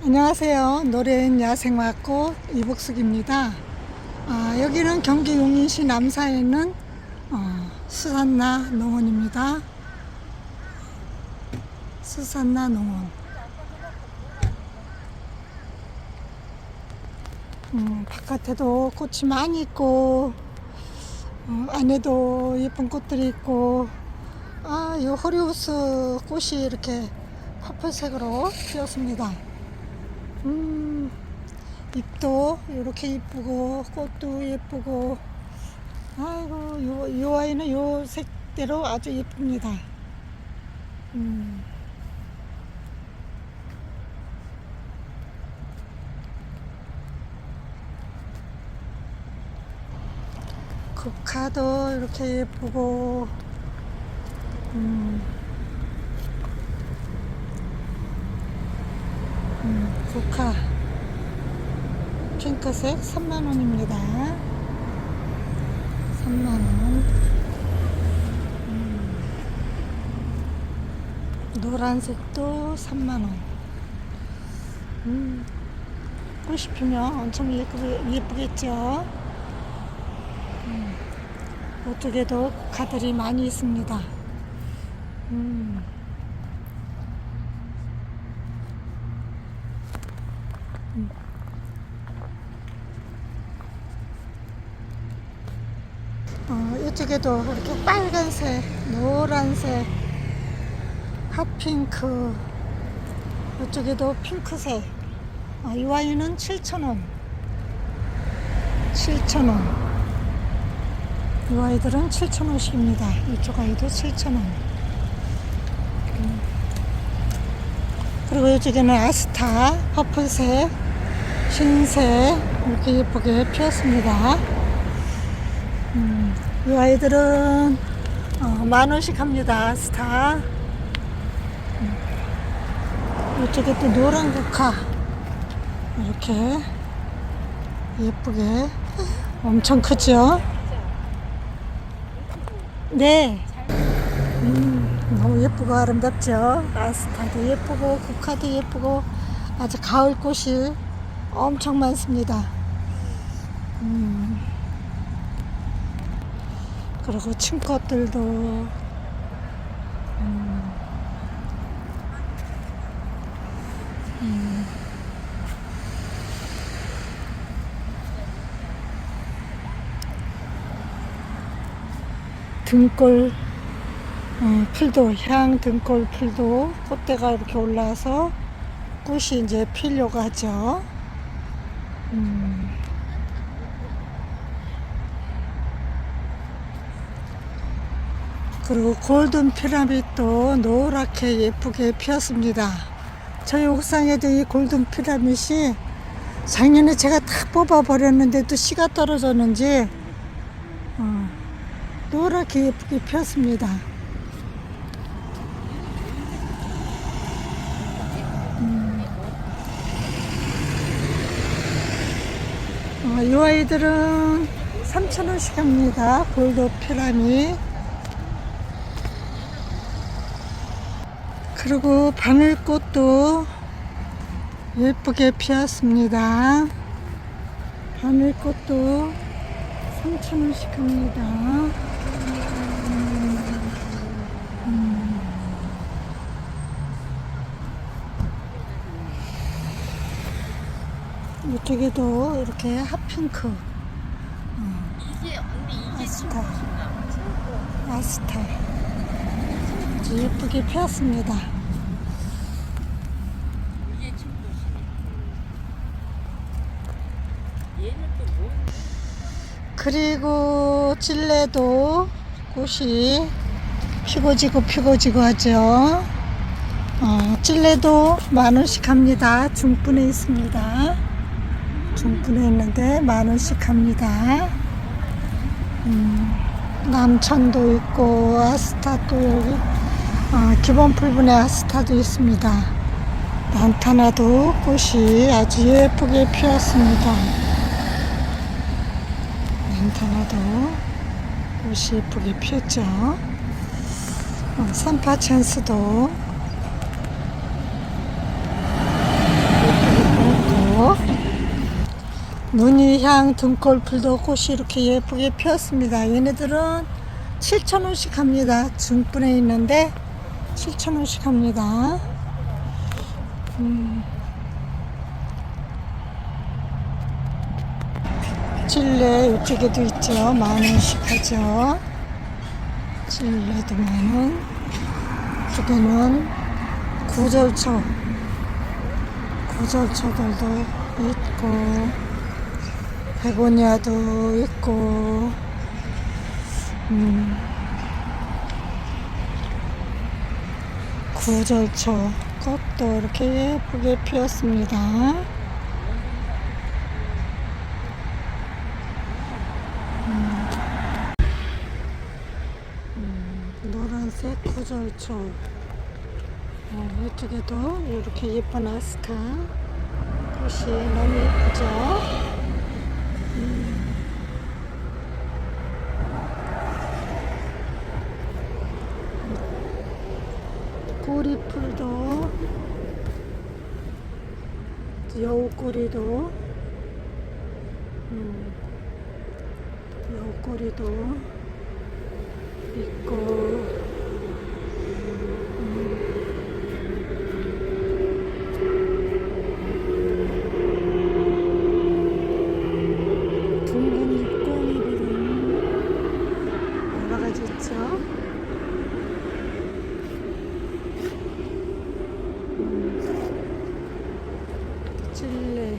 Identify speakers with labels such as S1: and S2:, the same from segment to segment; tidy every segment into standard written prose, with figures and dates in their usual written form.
S1: 안녕하세요. 노래인 야생화꽃 이복숙입니다. 여기는 경기 용인시 남사에 있는 수산나 농원입니다. 수산나 농원. 바깥에도 꽃이 많이 있고 안에도 예쁜 꽃들이 있고 이 호리우스 꽃이 이렇게 퍼플색으로 피었습니다. 잎도 이렇게 이쁘고 꽃도 예쁘고 아이고 요 아이는 요 색대로 아주 예쁩니다. 국화도 이렇게 예쁘고 국화 핑크색 3만원입니다. 3만원. 노란색도 3만원. 꽃이 피면 엄청 예쁘겠죠. 이쪽에도 국화들이 많이 있습니다. 이쪽에도 이렇게 빨간색, 노란색, 핫핑크, 이쪽에도 핑크색. 이 와인은 7,000원. 7,000원. 이 아이들은 7,000원씩입니다. 이쪽 아이도 7,000원. 그리고 이쪽에는 아스타, 퍼플색, 흰색, 이렇게 예쁘게 피었습니다. 이 아이들은 10,000원씩 합니다. 아스타. 이쪽에 또 노란 국화, 이렇게 예쁘게 엄청 크죠? 네. 너무 예쁘고 아름답죠? 아스타도 예쁘고 국화도 예쁘고 아주 가을 꽃이 엄청 많습니다. 그리고 층꽃들도 등골 풀도, 향 등골 풀도 꽃대가 이렇게 올라와서 꽃이 이제 피려고 하죠. 그리고 골든 피라밋도 노랗게 예쁘게 피었습니다. 저희 옥상에도 이 골든 피라밋이 작년에 제가 다 뽑아 버렸는데 또 씨가 떨어졌는지 노랗게 예쁘게 피었습니다. 이 아이들은 3,000원씩 합니다. 골든 피라밋. 그리고 바늘꽃도 예쁘게 피었습니다. 바늘꽃도 3,000원씩 합니다. 이쪽에도 이렇게 핫핑크, 아스타, 아스타 아주 예쁘게 피었습니다. 그리고 찔레도 꽃이 피고 지고 하죠. 찔레도 10,000원씩 합니다. 중분에 있습니다. 중분에 있는데 10,000원씩 합니다. 남천도 있고 아스타도 여기 기본 풀분에 아스타도 있습니다. 란타나도 꽃이 아주 예쁘게 피었습니다. 란타나도 꽃이 예쁘게 피었죠. 산파챈스도 예쁘게 무늬향 등골풀도 꽃이 이렇게 예쁘게 피었습니다. 얘네들은 7,000원씩 합니다. 중분에 있는데 7,000원씩 합니다. 찔레 이쪽에도 있죠. 10,000원씩 하죠. 찔레도 10,000원. 이쪽에는 구절초들도 있고, 베고니아도 있고, 구절초 꽃도 이렇게 예쁘게 피었습니다. 노란색 구절초. 이쪽에도 이렇게 예쁜 아스카 꽃이 너무 예쁘죠. 꼬리풀도, 여우꼬리도, 여우꼬리도 있고, 둥근 잎꽁이비름 여러 가지 있죠. 찔레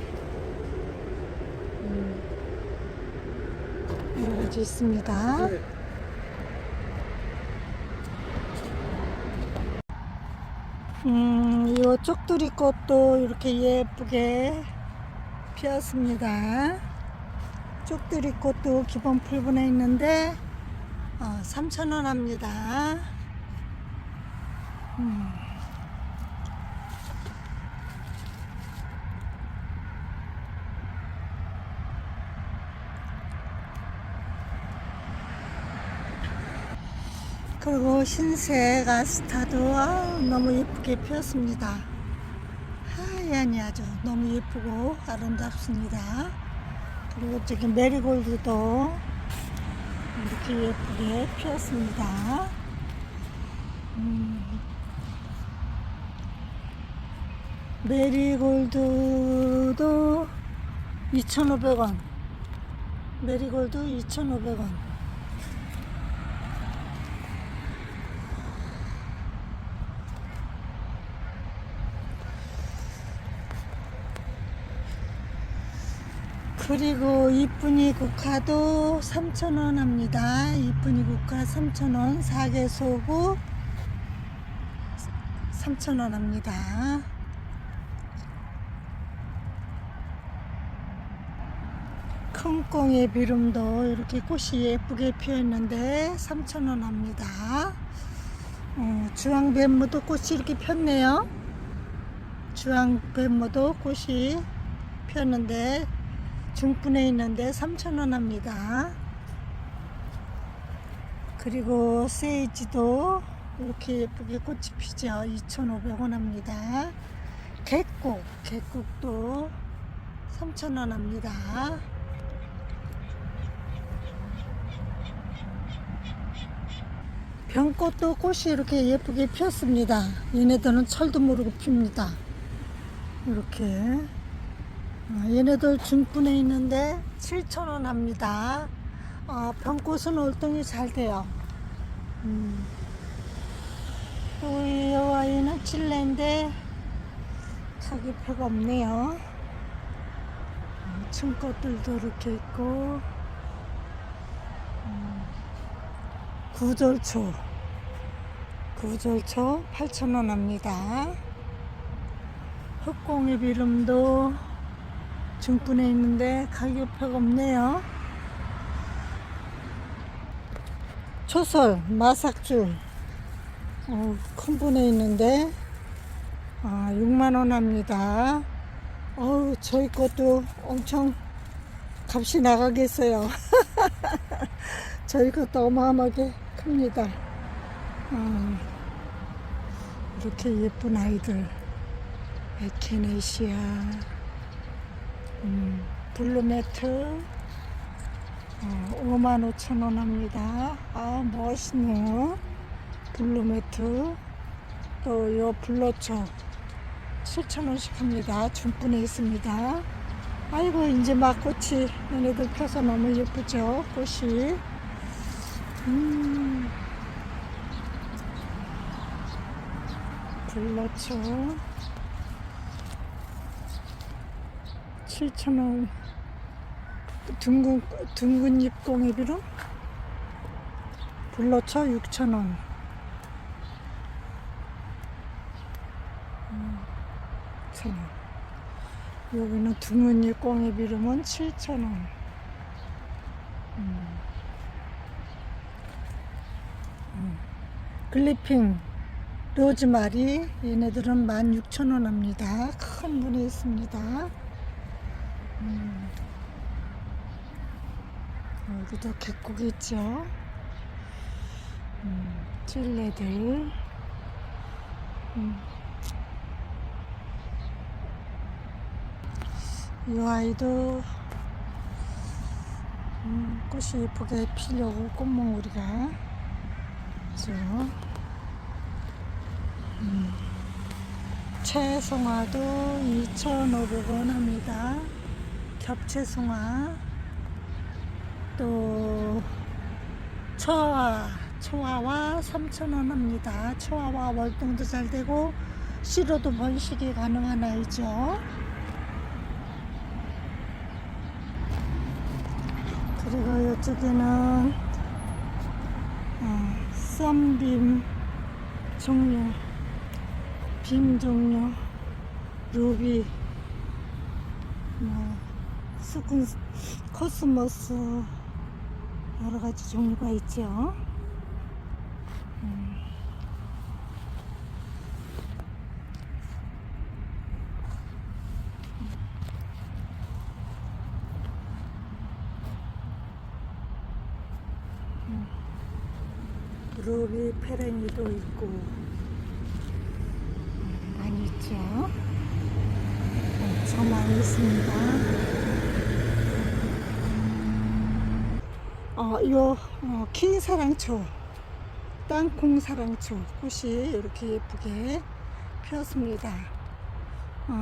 S1: 여러 가지 있습니다. 이 쪽두리 꽃도 이렇게 예쁘게 피었습니다. 쪽두리 꽃도 기본 풀분에 있는데 3,000원 합니다. 그리고 흰색 아스타도 너무 예쁘게 피었습니다. 하얀이 아주 너무 예쁘고 아름답습니다. 그리고 저기 메리골드도 이렇게 예쁘게 피었습니다. 메리골드도 2,500원. 메리골드 2,500원. 그리고 이쁜이 국화도 3,000원 합니다. 이쁜이 국화 3,000원, 4개소고 3,000원 합니다. 큰 꽁의 비름도 이렇게 꽃이 예쁘게 피어있는데 3,000원 합니다. 주황뱀무도 꽃이 이렇게 폈네요. 주황뱀무도 꽃이 폈는데 중분에 있는데 3,000원 합니다. 그리고 세이지도 이렇게 예쁘게 꽃이 피죠. 2,500원 합니다. 개국도 3,000원 합니다. 병꽃도 꽃이 이렇게 예쁘게 피었습니다. 얘네들은 철도 모르고 핍니다. 이렇게 얘네들 중분에 있는데 7,000원 합니다. 병꽃은 월동이 잘 돼요. 이 아이는 찔레인데 가격표가 없네요. 층꽃들도 이렇게 있고, 구절초 8,000원 합니다. 흑공의 비름도 중분에 있는데 가격표가 없네요. 초설 마삭줄 큰 분에 있는데 6만원 합니다. 저희 것도 엄청 값이 나가겠어요. 저희 것도 어마어마하게 큽니다. 이렇게 예쁜 아이들 에케네시아 블루매트 55,000원 합니다. 아, 멋있네요. 블루매트. 또 요 블러초 7,000원씩 합니다. 중분에 있습니다. 아이고, 이제 막 꽃이 얘네들 펴서 너무 예쁘죠, 꽃이. 블러초 7,000원. 둥근 잎 꽁이비름 블러초 6,000원. 여기는 둥근 잎 꽁이비름은 7,000원. 글리핑 로즈마리 얘네들은 16,000원 합니다. 큰 분이 있습니다. 여기도 객국이 있죠. 찔레들. 이 아이도 꽃이 예쁘게 피려고 꽃몽우리가 있죠. 채송화도 2,500원 합니다. 겹채송화. 또 초화와 3,000원 합니다. 초화와 월동도 잘 되고 씨로도 번식이 가능한 아이죠. 그리고 이쪽에는 썬빔 종류, 빔 종류, 루비, 수군, 코스모스 여러 가지 종류가 있죠. 루비 페랭이도 있고 많이 있죠. 참 많이 있습니다. 킹사랑초, 땅콩사랑초 꽃이 이렇게 예쁘게 피었습니다.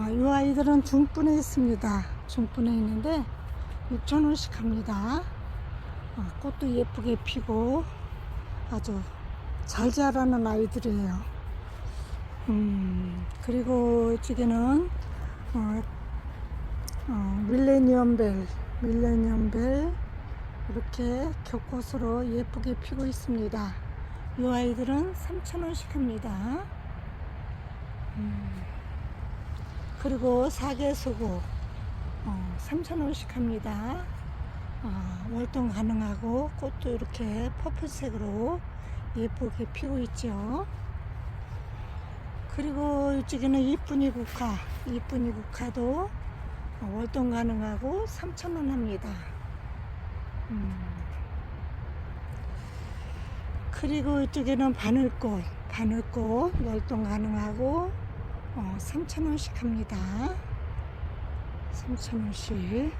S1: 이 아이들은 중분에 있습니다. 중분에 있는데 6,000원씩 합니다. 꽃도 예쁘게 피고 아주 잘 자라는 아이들이에요. 그리고 이쪽에는 밀레니엄벨 이렇게 겹꽃으로 예쁘게 피고 있습니다. 이 아이들은 3,000원씩 합니다. 그리고 사계수고 3,000원씩 합니다. 월동 가능하고 꽃도 이렇게 퍼플색으로 예쁘게 피고 있죠. 그리고 이쪽에는 이쁜이 국화도 월동 가능하고 3,000원 합니다. 그리고 이쪽에는 바늘꽃 월동 가능하고 3,000원씩 합니다. 3,000원씩.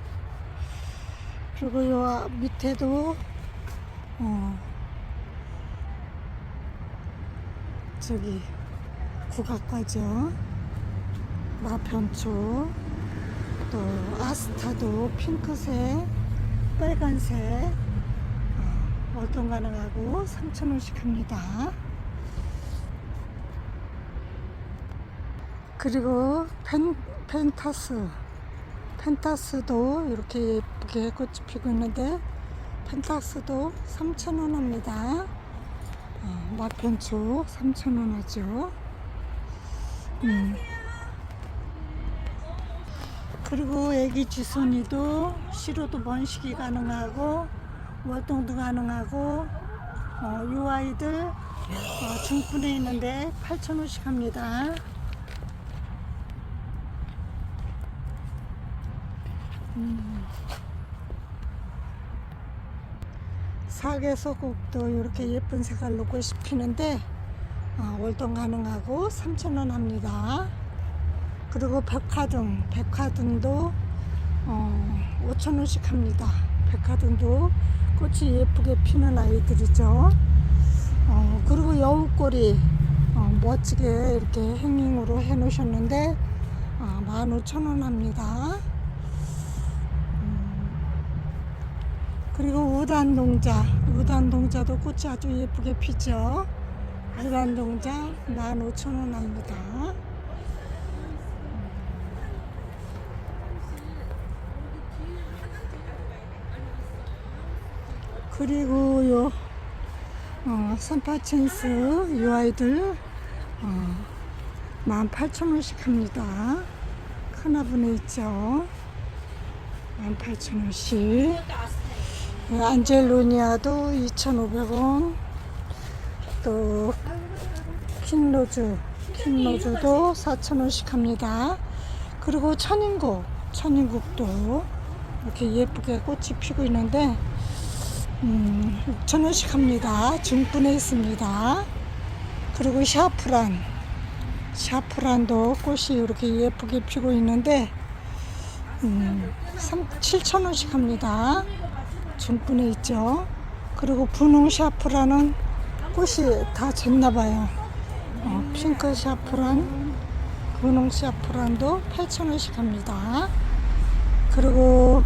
S1: 그리고 요 밑에도 저기 국화과죠. 마편초, 또 아스타도 핑크색, 빨간색 월동 가능하고 3,000원씩 합니다. 그리고 펜타스도 이렇게 예쁘게 꽃이 피고 있는데 펜타스도 3,000원 합니다. 마편초 3,000원 하죠. 그리고 애기 쥐손이도 씨로도 번식이 가능하고 월동도 가능하고 이 아이들 중분에 있는데 8,000원씩 합니다. 사계소국도 이렇게 예쁜 색깔로 꽃이 피는데 월동 가능하고 3,000원 합니다. 그리고 백화등도 5,000원씩 합니다. 백화점도 꽃이 예쁘게 피는 아이들이죠. 그리고 여우꼬리 멋지게 이렇게 행잉으로 해 놓으셨는데 15,000원 합니다. 그리고 우단동자도 꽃이 아주 예쁘게 피죠. 우단동자 15,000원 합니다. 그리고 요 선파챈스 요 아이들 18,000원씩 합니다. 큰 화분에 있죠. 18,000원씩. 안젤로니아도 2,500원. 또 킹로즈도 4,000원씩 합니다. 그리고 천인국도 이렇게 예쁘게 꽃이 피고 있는데 6,000원씩 합니다. 중분에 있습니다. 그리고 샤프란도 꽃이 이렇게 예쁘게 피고 있는데 7,000원씩 합니다. 중분에 있죠. 그리고 분홍 샤프란은 꽃이 다 졌나봐요. 핑크 샤프란, 분홍 샤프란도 8,000원씩 합니다. 그리고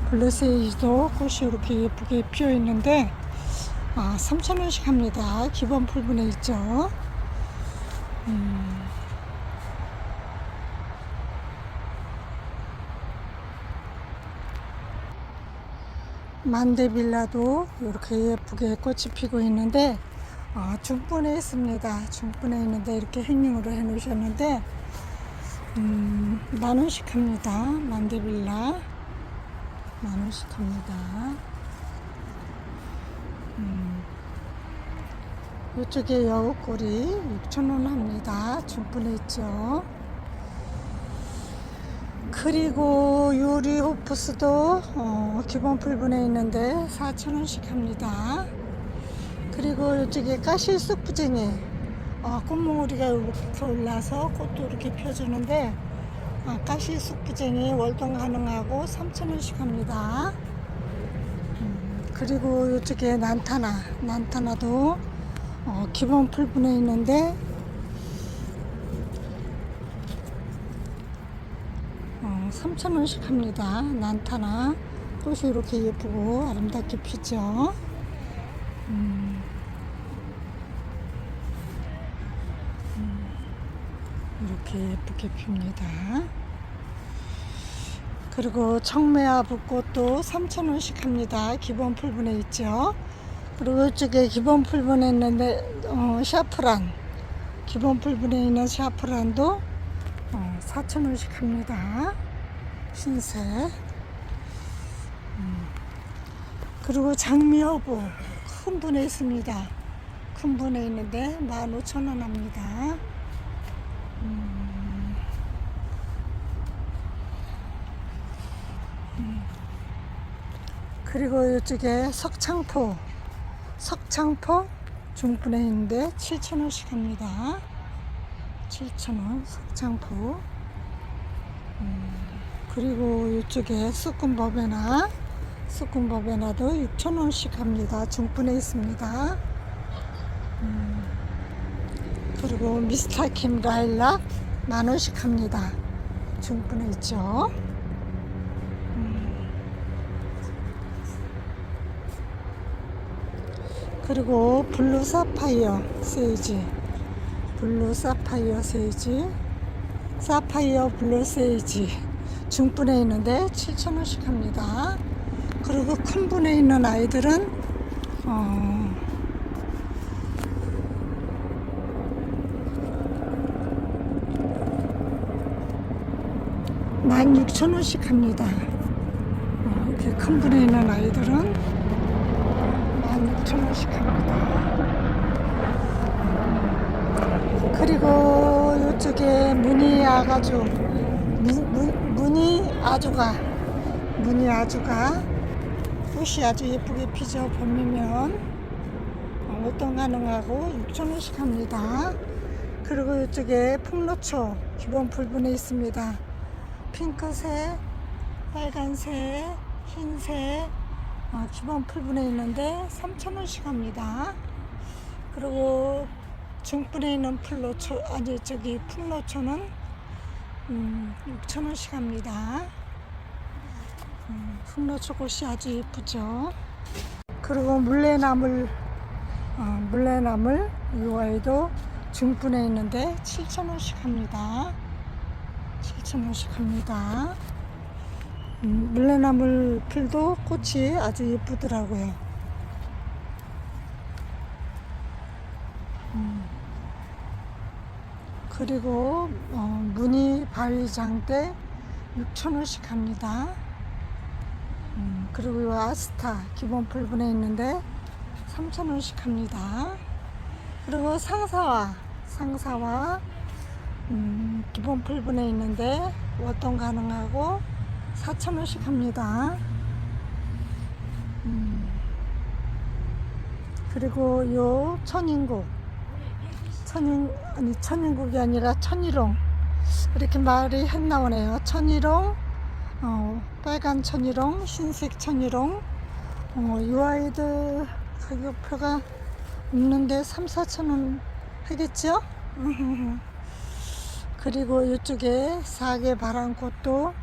S1: 블루세이지도 꽃이 이렇게 예쁘게 피어 있는데 3,000원씩 합니다. 기본 풀분에 있죠. 만데빌라도 이렇게 예쁘게 꽃이 피고 있는데 중분에 있습니다. 중분에 있는데 이렇게 행잉으로 해 놓으셨는데 10,000원씩 합니다. 만데빌라 10,000원씩 합니다. 이쪽에 여우꼬리 6,000원 합니다. 중분에 있죠. 그리고 유리호프스도 기본 풀분에 있는데 4,000원씩 합니다. 그리고 이쪽에 가시 쑥부쟁이 꽃몽우리가 이렇게 올라서 꽃도 이렇게 펴주는데 가시 쑥부쟁이 월동 가능하고 3,000원씩 합니다. 그리고 이쪽에 난타나도 기본 풀분에 있는데 3,000원씩 합니다. 난타나 꽃이 이렇게 예쁘고 아름답게 피죠. 이렇게 예쁘게 핍니다. 그리고 청매화붓꽃도 3,000원씩 합니다. 기본 풀분에 있죠. 그리고 이쪽에 기본 풀분에 있는데 샤프란, 기본 풀분에 있는 샤프란도 4,000원씩 합니다. 흰색. 그리고 장미허브 큰 분에 있습니다. 큰 분에 있는데 15,000원 합니다. 그리고 이쪽에 석창포 중분에 있는데 7,000원씩 합니다. 7,000원 석창포. 그리고 이쪽에 수꾼버베나도 6,000원씩 합니다. 중분에 있습니다. 그리고 미스터킴 라일락 10,000원씩 합니다. 중분에 있죠. 그리고 블루 사파이어 세이지 사파이어 블루 세이지 중분에 있는데 7,000원씩 합니다. 그리고 큰 분에 있는 아이들은 16,000원씩 합니다. 이렇게 큰 분에 있는 아이들은 16,000원씩 합니다. 그리고 이쪽에 무늬 아주가 꽃이 아주 예쁘게 피죠. 봄이면 월동 가능하고 6,000원씩 합니다. 그리고 이쪽에 풍로초 기본 풀분에 있습니다. 핑크색, 빨간색, 흰색 기본 풀분에 있는데 3,000원씩 합니다. 그리고 중분에 있는 풀로초, 아니 저기 풍로초는 6,000원씩 합니다. 풍로초 꽃이 아주 예쁘죠. 그리고 물레나물 이 아이도 중분에 있는데 7,000원씩 합니다. 7,000원씩 합니다. 물레나물 필도 꽃이 아주 예쁘더라고요. 그리고 무늬 바위장대 6,000원씩 합니다. 그리고 이 아스타 기본 풀분에 있는데 3,000원씩 합니다. 그리고 상사화 기본 풀분에 있는데 월동 가능하고 4,000원씩 합니다. 그리고 요 천인국이 아니라 천일홍, 이렇게 말이 한 나오네요. 천일홍, 빨간 천일홍, 흰색 천일홍. 이 아이들 가격표가 없는데 3,000~4,000원 하겠죠? 그리고 이쪽에 사계 바람꽃도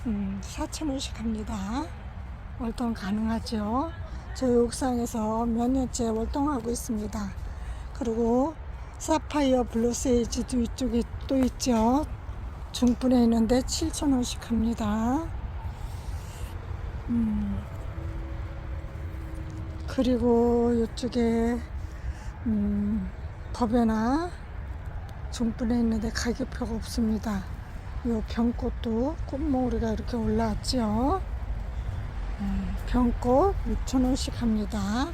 S1: 4,000원씩 합니다. 월동 가능하죠. 저희 옥상에서 몇 년째 월동하고 있습니다. 그리고 사파이어 블루세이지도 이쪽에 또 있죠. 중분에 있는데 7,000원씩 합니다. 그리고 이쪽에 법에나 중분에 있는데 가격표가 없습니다. 이 병꽃도 꽃봉오리가 이렇게 올라왔죠. 병꽃 6,000원씩 합니다.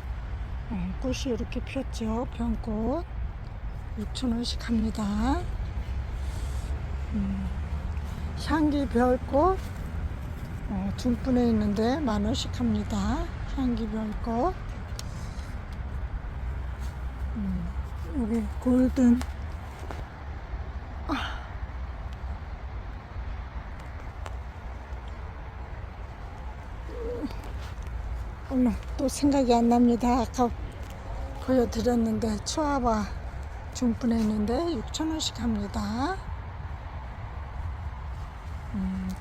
S1: 꽃이 이렇게 피었죠. 병꽃 6,000원씩 합니다. 향기 별꽃 중분에 있는데 10,000원씩 합니다. 향기 별꽃. 여기 골든 오늘 또 생각이 안 납니다. 아까 보여드렸는데 추아바 중분에 있는데 6,000원씩 합니다.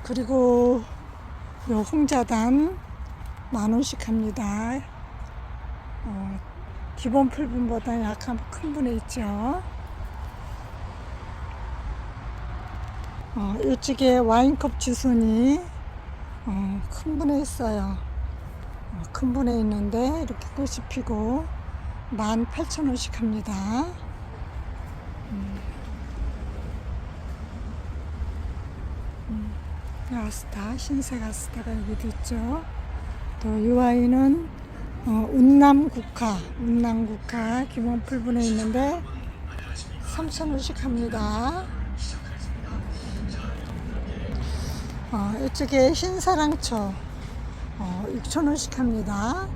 S1: 그리고 요 홍자단 10,000원씩 합니다. 기본 풀분보다 약간 큰 분에 있죠. 이쪽에 와인컵 지순이 큰 분에 있어요. 큰 분에 있는데 이렇게 꽃이 피고 18,000원씩 합니다. 아스타, 흰색 아스타가 여기도 있죠. 또 이 아이는 운남국화 기본 풀분에 있는데 3,000원씩 합니다. 이쪽에 흰사랑초 6,000원씩 합니다.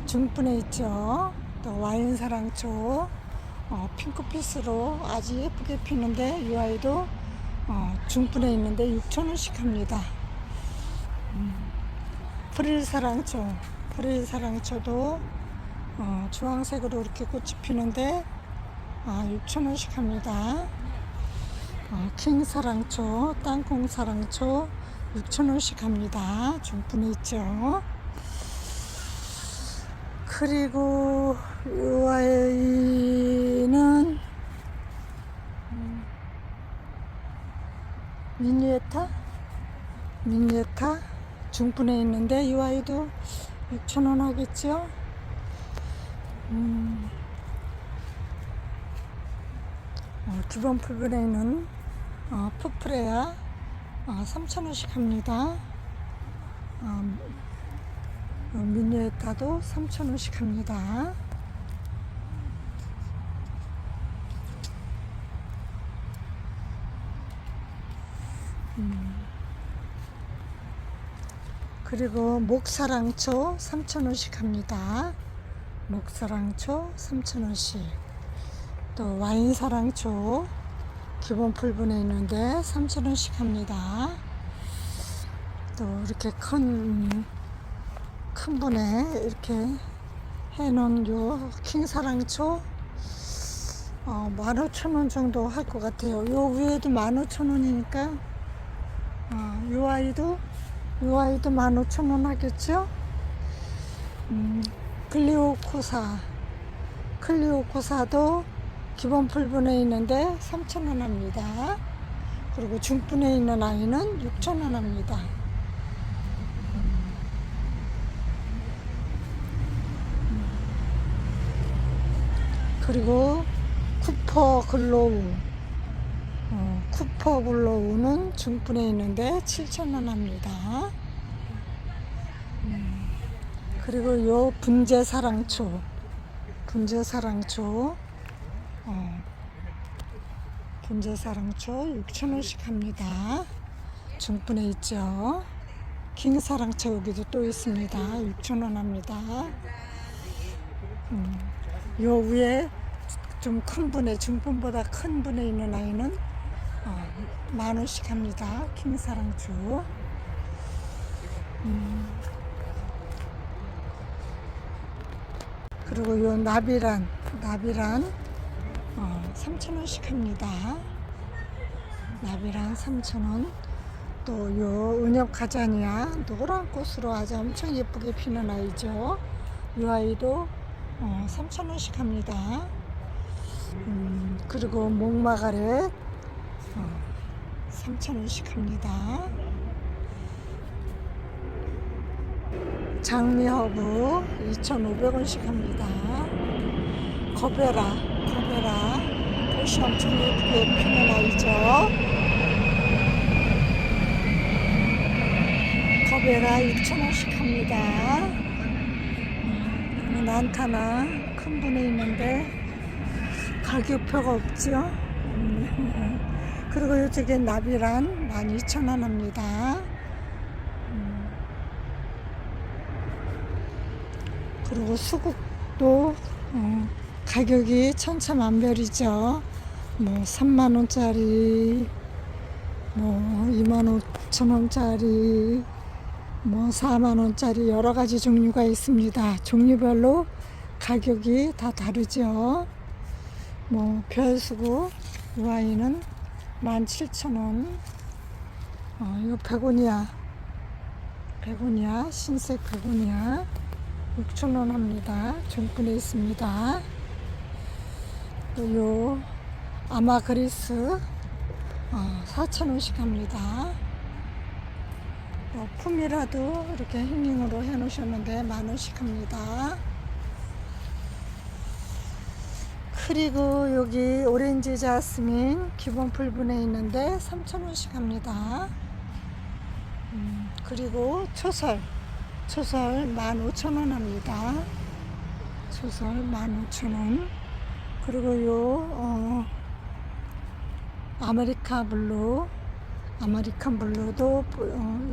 S1: 중분에 있죠. 또 와인사랑초 핑크빛으로 아주 예쁘게 피는데 이 아이도 중분에 있는데 6,000원씩 합니다. 프릴사랑초도 주황색으로 이렇게 꽃이 피는데 6,000원씩 합니다. 킹사랑초, 땅콩사랑초 6,000원씩 합니다. 중분에 있죠. 그리고 이 아이는 미니에타 중분에 있는데 이 아이도 6,000원 하겠죠. 기본 풀분에 있는 푸프레아 3,000원씩 합니다. 미니에타도 3,000원씩 합니다. 그리고 목사랑초 3,000원씩 합니다. 목사랑초 3,000원씩. 또 와인사랑초 기본 풀분에 있는데 3,000원씩 합니다. 또 이렇게 큰 분에 이렇게 해놓은 요 킹사랑초 15,000원 정도 할 것 같아요. 요 위에도 15,000원이니까 요 아이도 15,000원 하겠죠. 클리오코사도 기본 풀분에 있는데 3,000원 합니다. 그리고 중분에 있는 아이는 6,000원 합니다. 그리고 쿠퍼 글로우는 중분에 있는데 7,000원 합니다. 그리고 요 분재사랑초 6,000원씩 합니다. 중분에 있죠. 킹사랑초 여기도 또 있습니다. 6,000원 합니다. 요 위에 좀 큰 분에, 중분보다 큰 분에 있는 아이는 10,000원씩 합니다. 킹사랑초. 그리고 요 나비란 3,000원씩 합니다. 나비란 3,000원. 또 요 은엽 가자니아 노란 꽃으로 아주 엄청 예쁘게 피는 아이죠. 이 아이도 3,000원씩 합니다. 그리고 목마가렛 3,000원씩 합니다. 장미허브 2,500원씩 합니다. 거베라 꽃이 엄청 예쁘게 피는 아이죠. 거베라 6,000원씩 합니다. 난타나 큰 분에 있는데 가격표가 없죠. 그리고 이쪽에 나비란 12,000원 합니다. 그리고 수국도 가격이 천차만별이죠. 뭐 3만원짜리, 뭐 25,000원짜리, 뭐 4만원짜리 여러가지 종류가 있습니다. 종류별로 가격이 다 다르죠. 뭐 별수국 이 아이는 17,000원. 이거 베고니아 신색 베고니아 6,000원 합니다. 중분에 있습니다. 또 요 아마그리스 4,000원씩 합니다. 품이라도 이렇게 행잉으로 해 놓으셨는데 10,000원씩 합니다. 그리고 여기 오렌지 자스민 기본 풀분에 있는데 3,000원씩 합니다. 그리고 초설 15,000원 합니다. 초설 15,000원. 그리고 요 아메리칸 블루도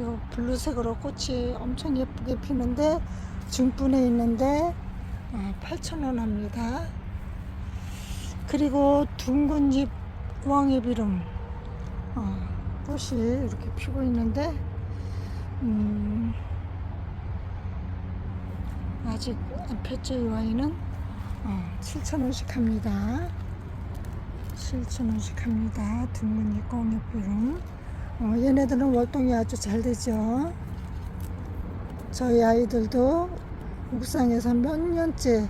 S1: 요 블루색으로 꽃이 엄청 예쁘게 피는데 중분에 있는데 8,000원 합니다. 그리고 둥근잎 구황의비름 꽃이 이렇게 피고 있는데 아직 안 폈죠. 이 와인은 7,000원씩 합니다. 7,000원씩 합니다. 둥근잎 구황의비름. 얘네들은 월동이 아주 잘 되죠. 저희 아이들도 옥상에서 몇 년째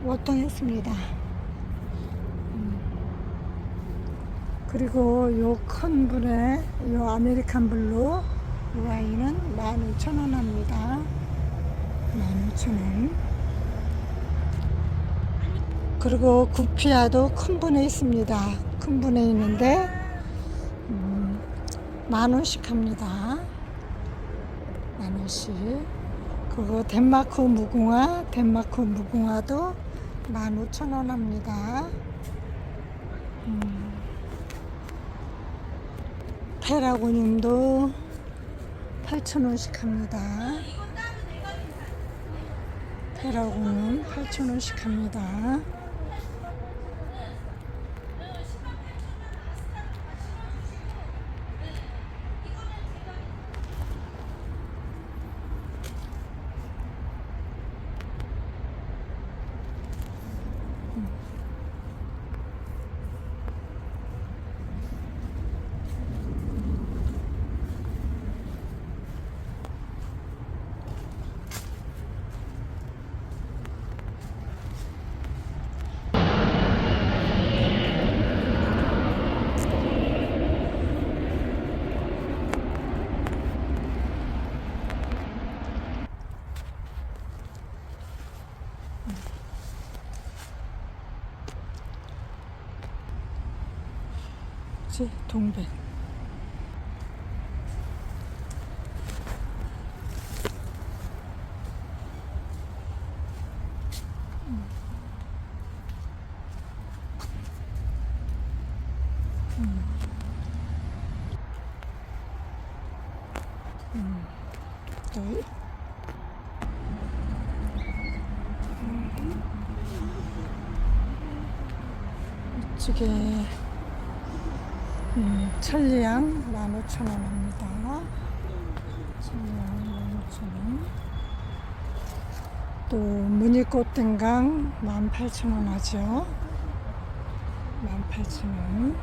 S1: 월동했습니다. 그리고 요 큰 분에 요 아메리칸 블루 이 아이는 15,000원 합니다. 15,000원. 그리고 구피아도 큰 분에 있습니다. 큰 분에 있는데 10,000원씩 합니다. 10,000원씩. 그리고 덴마크 무궁화도 15,000원 합니다. 페라고늄도 8,000원씩 합니다. 페라고늄 8,000원씩 합니다. 그치? 동백. 또 이쪽에 천리향 15,000원 합니다. 천리향 15,000원. 또 무늬꽃등강 18,000원 하죠. 18,000원.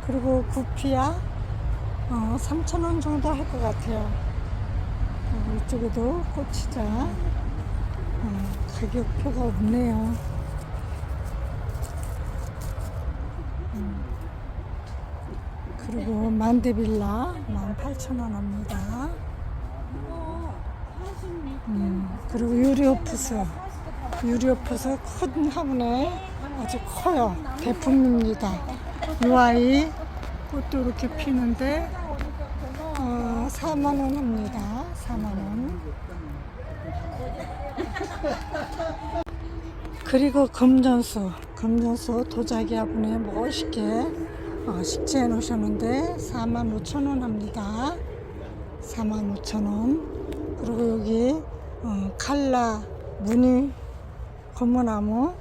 S1: 그리고 구피아 3,000원 정도 할 것 같아요. 이쪽에도 꽃이자 가격표가 없네요. 그리고 만데빌라 18,000원 합니다. 그리고 유리오프스 큰 화분에 아주 커요. 대품입니다. 유아이 꽃도 이렇게 피는데 4만원 합니다. 4만원. 그리고 금전수 도자기 화분에 멋있게 식재해 놓으셨는데 45,000원 합니다. 45,000원. 그리고 여기 칼라 무늬 고무나무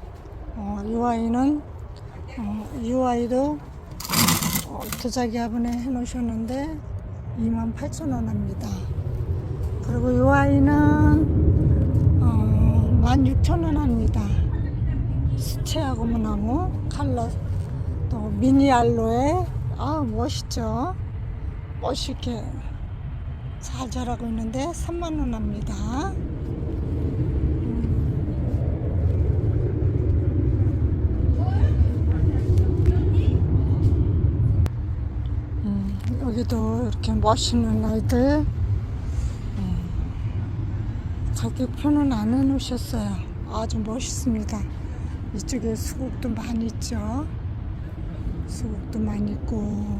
S1: 유아이도 도자기 화분에 해 놓으셨는데 28,000원 합니다. 그리고 유아이는 16,000원 합니다. 수채화 고무나무 칼라 또 미니 알로에 멋있죠. 멋있게 잘 자라고 있는데 3만원 합니다. 여기도 이렇게 멋있는 아이들 가격표는 안 해놓으셨어요. 아주 멋있습니다. 이쪽에 수국도 많이 있죠. 수국도 많이 있고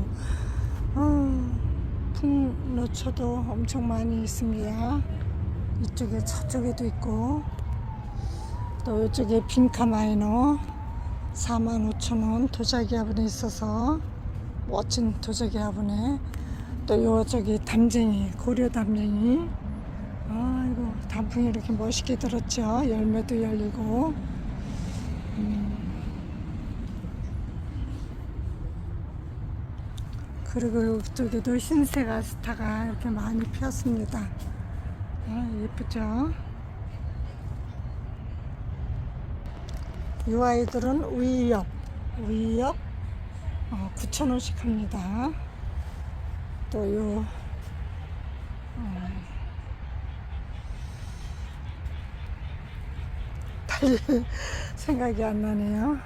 S1: 풍노초도 엄청 많이 있습니다. 이쪽에 저쪽에도 있고 또 이쪽에 빈카마이너 45,000원 도자기 화분에 있어서 멋진 도자기 화분에 또 요쪽이 담쟁이 고려 담쟁이 이거 단풍이 이렇게 멋있게 들었죠. 열매도 열리고 그리고 이쪽에도 흰색 아스타가 이렇게 많이 피었습니다. 예쁘죠? 이 아이들은 우이엽 9,000원씩 합니다. 또 요 달리 생각이 안 나네요.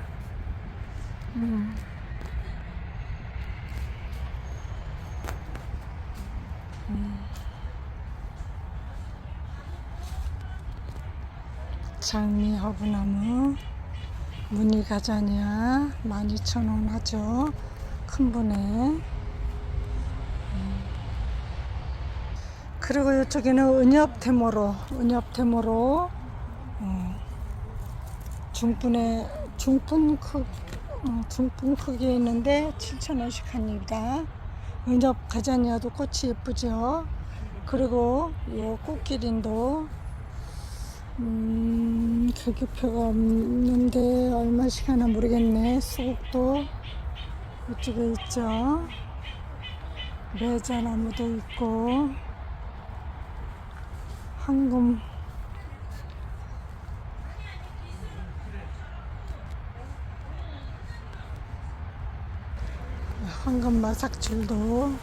S1: 장미 허브나무 무늬 가자니아 12,000원 하죠. 큰 분에. 그리고 이쪽에는 은엽대모로 중분 크기에 있는데 7,000원씩 합니다. 은엽 가자니아도 꽃이 예쁘죠. 그리고 이 꽃기린도 가격표가 없는데 얼마씩 하나 모르겠네. 수국도 이쪽에 있죠. 매자나무도 있고 황금 마삭줄도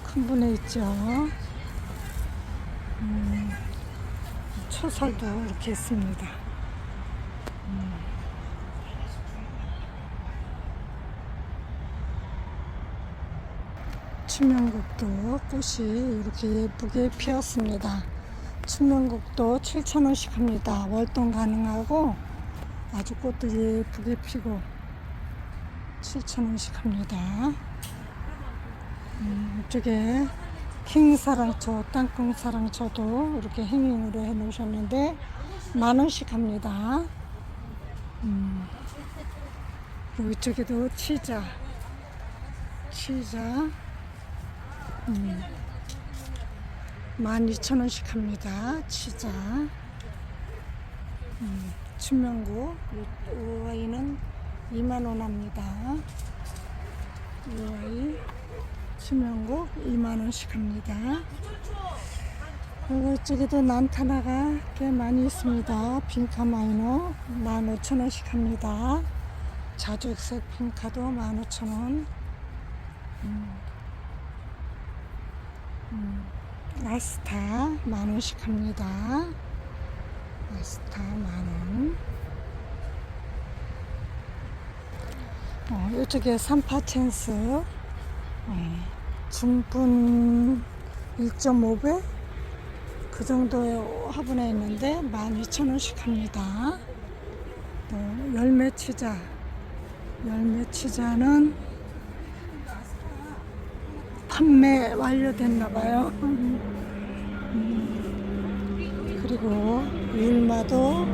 S1: 큰 분에 있죠. 초설도 이렇게 있습니다. 추명국도 꽃이 이렇게 예쁘게 피었습니다. 춘명국도 7,000원씩 합니다. 월동 가능하고 아주 꽃들이 예쁘게 피고 7,000원씩 합니다. 이쪽에 킹사랑초, 땅콩사랑초도 이렇게 행잉으로 해 놓으셨는데 10,000원씩 합니다. 그리고 이쪽에도 치자 12,000원씩 합니다. 치자. 춘명구 이 아이는 20,000원 합니다. 이 아이 춘명구 20,000원씩 합니다. 그리고 이쪽에도 난타나가 꽤 많이 있습니다. 빈카 마이너 15,000원씩 합니다. 자주색 빈카도 15,000원. 아스타 10,000원씩 합니다. 아스타 10,000원. 이쪽에 삼파챈스 중분 1.5배 그 정도 화분에 있는데 12,000원씩 합니다. 또 열매치자는 판매 완료됐나봐요. 그리고 율마도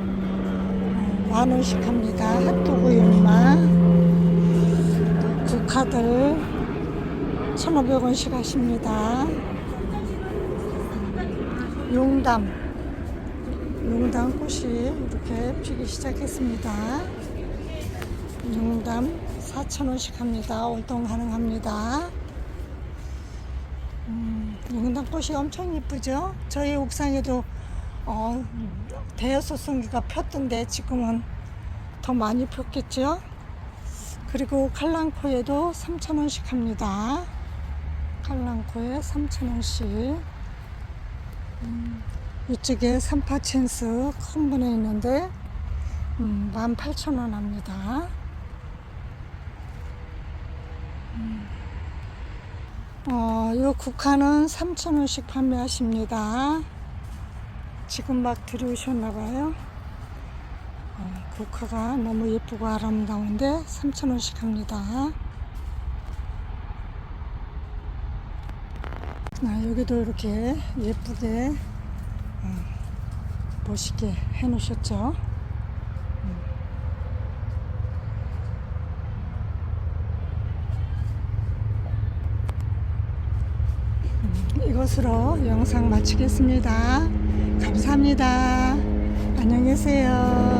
S1: 10,000원씩 합니다. 핫도그 율마. 또 국화들 1,500원씩 하십니다. 용담 꽃이 이렇게 피기 시작했습니다. 용담 4,000원씩 합니다. 월동 가능합니다. 용담 꽃이 엄청 예쁘죠? 저희 옥상에도 대여소송기가 폈던데 지금은 더 많이 폈겠죠? 그리고 칼랑코에도 3,000원씩 합니다. 칼랑코에 3,000원씩. 이쪽에 삼파챈스 큰 분에 있는데 18,000원 합니다. 요 국화는 3,000원씩 판매하십니다. 지금 막 들어오셨나봐요. 국화가 너무 예쁘고 아름다운데 3,000원씩 합니다. 여기도 이렇게 예쁘게 멋있게 해 놓으셨죠. 이것으로 영상 마치겠습니다. 감사합니다. 안녕히 계세요.